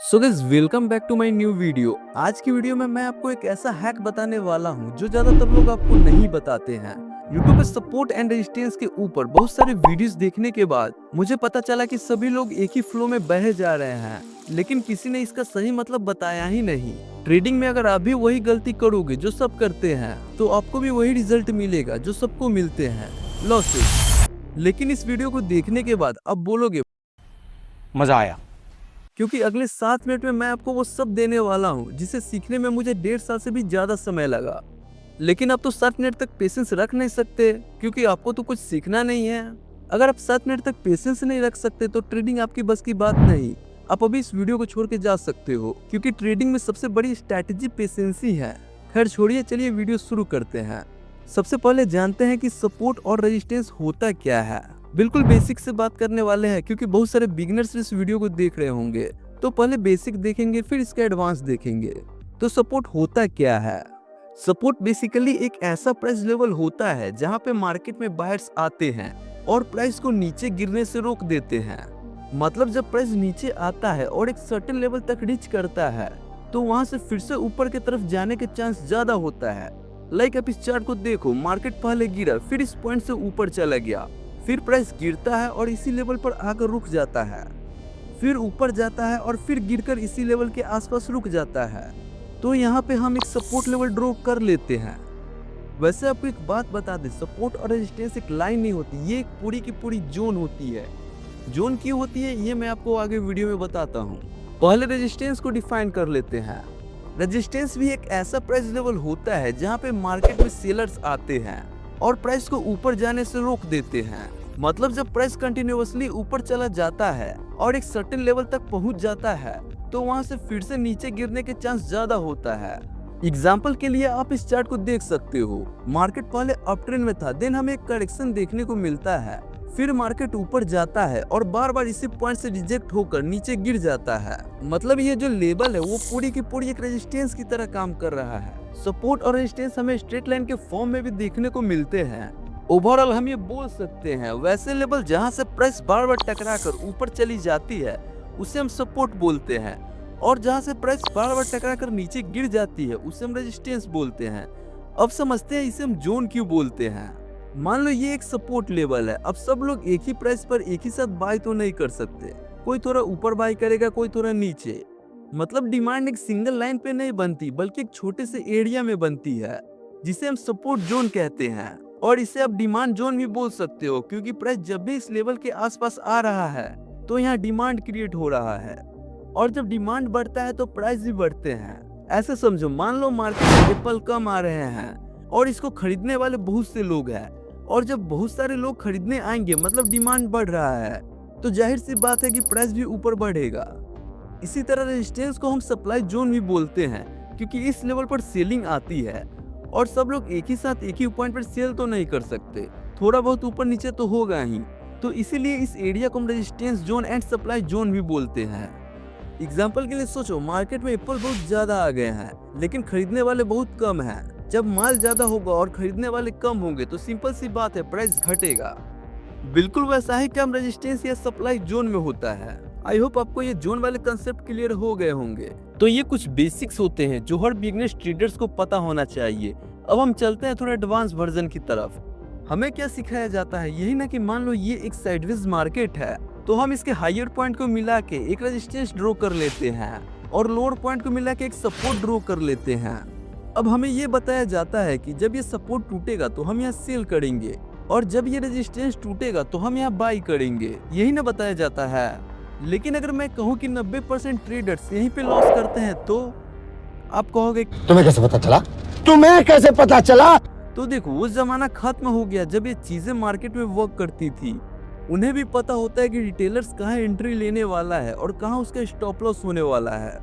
So guys welcome back to my new video. आज की video में मैं आपको एक ऐसा हैक बताने वाला हूं जो ज्यादातर लोग आपको नहीं बताते हैं। यूट्यूब पे सपोर्ट एंड रेजिस्टेंस के ऊपर बहुत सारे वीडियोस देखने के बाद मुझे पता चला कि सभी लोग एक ही फ्लो में बहे जा रहे हैं, लेकिन किसी ने इसका सही मतलब बताया ही नहीं। ट्रेडिंग में अगर आप भी वही गलती करोगे जो सब करते हैं तो आपको भी वही रिजल्ट मिलेगा जो सबको मिलते हैं, लॉसेस। लेकिन इस वीडियो को देखने के बाद अब बोलोगे मजा आया। क्योंकि अगले 7 मिनट में मैं आपको वो सब देने वाला हूँ जिसे सीखने में मुझे 1.5 साल से भी ज्यादा समय लगा। लेकिन आप तो 7 मिनट तक पेशेंस रख नहीं सकते क्योंकि आपको तो कुछ सीखना नहीं है। अगर आप 7 मिनट तक पेशेंस नहीं रख सकते तो ट्रेडिंग आपकी बस की बात नहीं। आप अभी इस वीडियो को छोड़ के जा सकते हो क्योंकि ट्रेडिंग में सबसे बड़ी स्ट्रैटेजी पेशेंस ही है। खैर छोड़िए, चलिए वीडियो शुरू करते हैं। सबसे पहले जानते हैं कि सपोर्ट और रेजिस्टेंस होता क्या है। बिल्कुल बेसिक से बात करने वाले हैं क्योंकि बहुत सारे बिगिनर्स इस वीडियो को देख रहे होंगे, तो पहले बेसिक देखेंगे फिर इसका एडवांस देखेंगे। तो सपोर्ट होता क्या है? सपोर्ट बेसिकली एक ऐसा प्राइस लेवल होता है जहां पे मार्केट में बायर्स आते हैं और प्राइस को नीचे गिरने से रोक देते हैं। मतलब जब प्राइस नीचे आता है और एक सर्टेन लेवल तक रीच करता है तो वहां से फिर से ऊपर की तरफ जाने के चांस ज्यादा होता है। लाइक आप इस चार्ट को देखो, मार्केट पहले गिरा फिर इस पॉइंट से ऊपर चला गया, फिर प्राइस गिरता है और इसी लेवल पर आकर रुक जाता है, फिर ऊपर जाता है और फिर गिरकर इसी लेवल के आसपास रुक जाता है। तो यहाँ पे हम एक सपोर्ट लेवल ड्रॉ कर लेते हैं। वैसे आपको एक बात बता दें, सपोर्ट और रेजिस्टेंस एक लाइन नहीं होती, ये एक पूरी की पूरी जोन होती है। जोन क्यों होती है ये मैं आपको आगे वीडियो में बताता हूँ। पहले रेजिस्टेंस को डिफाइन कर लेते हैं। रेजिस्टेंस भी एक ऐसा प्राइस लेवल होता है जहाँ पे मार्केट में सेलर्स आते हैं और प्राइस को ऊपर जाने से रोक देते हैं। मतलब जब प्राइस कंटिन्यूअसली ऊपर चला जाता है और एक सर्टेन लेवल तक पहुंच जाता है तो वहां से फिर से नीचे गिरने के चांस ज्यादा होता है। एग्जाम्पल के लिए आप इस चार्ट को देख सकते हो। मार्केट पहले अप ट्रेंड में था, देन हमें एक करेक्शन देखने को मिलता है, फिर मार्केट ऊपर जाता है और बार बार इसी पॉइंट से रिजेक्ट होकर नीचे गिर जाता है। मतलब ये जो लेवल है वो पूरी की पूरी एक रेजिस्टेंस की तरह काम कर रहा है। सपोर्ट और रेजिस्टेंस हमें स्ट्रेट लाइन के फॉर्म में भी देखने को मिलते हैं। ओवरऑल हम ये बोल सकते हैं वैसे लेवल जहां से प्राइस बार बार टकरा कर ऊपर चली जाती है उसे हम सपोर्ट बोलते हैं, और जहां से प्राइस बार बार टकरा कर नीचे गिर जाती है उसे हम रेजिस्टेंस बोलते हैं। अब समझते हैं इसे हम जोन क्यों बोलते हैं। मान लो ये एक सपोर्ट लेवल है। अब सब लोग एक ही प्राइस पर एक ही साथ बाय तो नहीं कर सकते, कोई थोड़ा ऊपर बाय करेगा कोई थोड़ा नीचे। मतलब डिमांड एक सिंगल लाइन पे नहीं बनती बल्कि एक छोटे से एरिया में बनती है जिसे हम सपोर्ट जोन कहते हैं। और इसे आप डिमांड जोन भी बोल सकते हो क्योंकि प्राइस जब भी इस लेवल के आसपास आ रहा है तो यहाँ डिमांड क्रिएट हो रहा है, और जब डिमांड बढ़ता है तो प्राइस भी बढ़ते हैं। ऐसे समझो, मान लो मार्केट में एप्पल कम आ रहे हैं और इसको खरीदने वाले बहुत से लोग हैं, और जब बहुत सारे लोग खरीदने आएंगे मतलब डिमांड बढ़ रहा है तो जाहिर सी बात है कि प्राइस भी ऊपर बढ़ेगा। इसी तरह रेजिस्टेंस को हम सप्लाई जोन भी बोलते हैं क्योंकि इस लेवल पर सेलिंग आती है और सब लोग एक ही साथ एक ही पॉइंट पर सेल तो नहीं कर सकते, थोड़ा बहुत ऊपर नीचे तो होगा ही। तो इसीलिए इस एरिया को हम resistance zone and supply zone भी बोलते हैं। एग्जाम्पल के लिए सोचो, मार्केट में एप्पल बहुत ज्यादा आ गए हैं लेकिन खरीदने वाले बहुत कम हैं। जब माल ज्यादा होगा और खरीदने वाले कम होंगे तो सिंपल सी बात है, प्राइस घटेगा। बिल्कुल वैसा ही काम रेजिस्टेंस या सप्लाई जोन में होता है। आई होप आपको ये जोन वाले कंसेप्ट क्लियर हो गए होंगे। तो ये कुछ बेसिक्स होते हैं जो हर बिगनर्स ट्रेडर्स को पता होना चाहिए। अब हम चलते हैं थोड़ा एडवांस वर्जन की तरफ। हमें क्या सिखाया जाता है, यही ना कि मान लो ये एक साइडवेज मार्केट है तो हम इसके हायर पॉइंट को मिला के एक रेजिस्टेंस ड्रॉ कर लेते हैं और लोअर पॉइंट को मिला के एक सपोर्ट ड्रॉ कर लेते हैं। अब हमें ये बताया जाता है कि जब ये सपोर्ट टूटेगा तो हम यहाँ सेल करेंगे और जब ये रेजिस्टेंस टूटेगा तो हम यहाँ बाई करेंगे, यही ना बताया जाता है। लेकिन अगर मैं कहूँ कि 90% ट्रेडर्स यहीं पे लॉस करते हैं तो आप कहोगे तुम्हें कैसे पता चला? तुम्हें कैसे पता चला? तो देखो, वो जमाना खत्म हो गया जब ये चीजें मार्केट में वर्क करती थी। उन्हें भी पता होता है कि रिटेलर्स कहाँ एंट्री लेने वाला है और कहाँ उसका स्टॉप लॉस होने वाला है।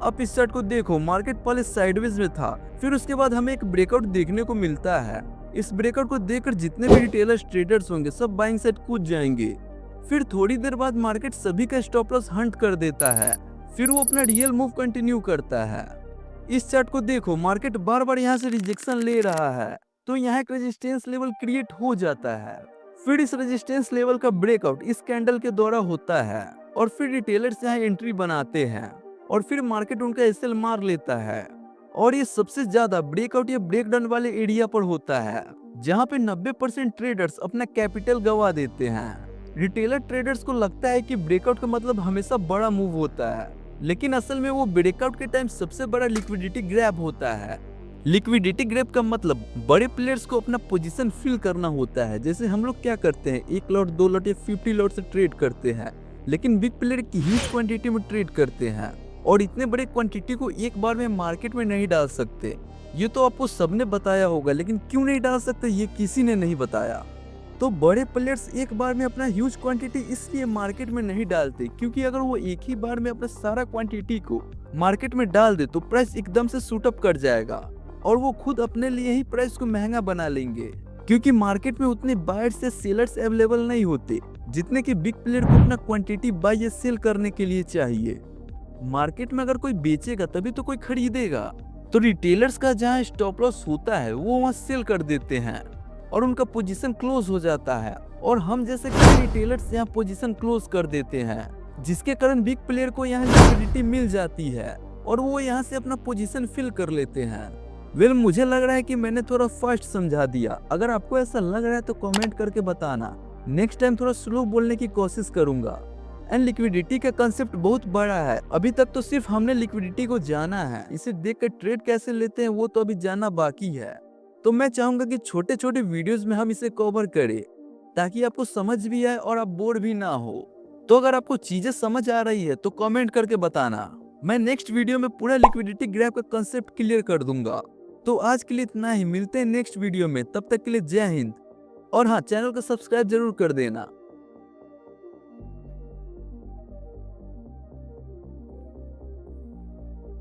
अब इस चार्ट को देखो, मार्केट पहले साइडवेज में था, फिर उसके बाद हमें एक ब्रेकआउट देखने को मिलता है। इस ब्रेकआउट को देखकर जितने भी रिटेलर्स ट्रेडर्स होंगे सब बाइंग साइड कूद जाएंगे। फिर थोड़ी देर बाद मार्केट सभी का स्टॉप लॉस हंट कर देता है, फिर वो अपना रियल मूव कंटिन्यू करता है। इस चार्ट को देखो, मार्केट बार बार यहाँ से रिजेक्शन ले रहा है तो यहाँ एक रेजिस्टेंस लेवल क्रिएट हो जाता है। फिर इस रेजिस्टेंस लेवल का ब्रेकआउट इस कैंडल के द्वारा होता है और फिर रिटेलर्स यहाँ एंट्री बनाते हैं और फिर मार्केट उनका एसएल मार लेता है। और ये सबसे ज्यादा ब्रेकआउट या ब्रेकडाउन वाले एरिया पर होता है, जहाँ पे 90% ट्रेडर्स अपना कैपिटल गवा देते हैं। रिटेलर ट्रेडर्स को लगता है कि ब्रेकआउट का मतलब हमेशा बड़ा मूव होता है, लेकिन असल में वो ब्रेकआउट के टाइम सबसे बड़ा लिक्विडिटी ग्रैब होता है। लिक्विडिटी ग्रैब का मतलब बड़े प्लेयर्स को अपना पोजीशन फिल करना होता है। जैसे हम लोग क्या करते हैं, 1 लॉट 2 लॉट या 50 लॉट से ट्रेड करते हैं, लेकिन बिग प्लेयर की ह्यूज क्वांटिटी में ट्रेड करते हैं और इतने बड़े क्वांटिटी को एक बार में मार्केट में नहीं डाल सकते। ये तो आपको सबने बताया होगा, लेकिन क्यों नहीं डाल सकते ये किसी ने नहीं बताया। तो बड़े प्लेयर्स एक बार में अपना ह्यूज क्वांटिटी इसलिए मार्केट में नहीं डालते क्योंकि अगर वो एक ही बार में अपना सारा क्वांटिटी को मार्केट में डाल दे तो प्राइस एकदम से शूट अप कर जाएगा और वो खुद अपने लिए ही प्राइस को महंगा बना लेंगे, क्योंकि मार्केट में उतने बायर्स या सेलर्स अवेलेबल नहीं होते जितने कि बिग प्लेयर को अपना क्वांटिटी बाय या सेल करने के लिए चाहिए। मार्केट में अगर कोई बेचेगा तभी तो कोई खरीदेगा, तो रिटेलर्स का जहाँ स्टॉप लॉस होता है वो वहाँ सेल कर देते हैं और उनका पोजीशन क्लोज हो जाता है। और हम जैसे कई रिटेलर्स यहाँ पोजीशन क्लोज कर देते हैं, जिसके कारण बिग प्लेयर को यहाँ लिक्विडिटी मिल जाती है और वो यहाँ से अपना पोजीशन फिल कर लेते हैं। मुझे लग रहा है कि मैंने थोड़ा फास्ट समझा दिया। अगर आपको ऐसा लग रहा है तो कमेंट करके बताना, नेक्स्ट टाइम थोड़ा स्लो बोलने की कोशिश करूंगा। एंड लिक्विडिटी का कंसेप्ट बहुत बड़ा है, अभी तक तो सिर्फ हमने लिक्विडिटी को जाना है, इसे देखकर ट्रेड कैसे लेते हैं वो तो अभी जानना बाकी है। तो मैं चाहूंगा कि छोटे छोटे वीडियोस में हम इसे कवर करें ताकि आपको समझ भी आए और आप बोर भी ना हो। तो अगर आपको चीजें समझ आ रही है तो कमेंट करके बताना, मैं नेक्स्ट वीडियो में पूरा लिक्विडिटी ग्रैब का कंसेप्ट क्लियर कर दूंगा। तो आज के लिए इतना ही, मिलते हैं नेक्स्ट वीडियो में, तब तक के लिए जय हिंद। और हाँ, चैनल को सब्सक्राइब जरूर कर देना।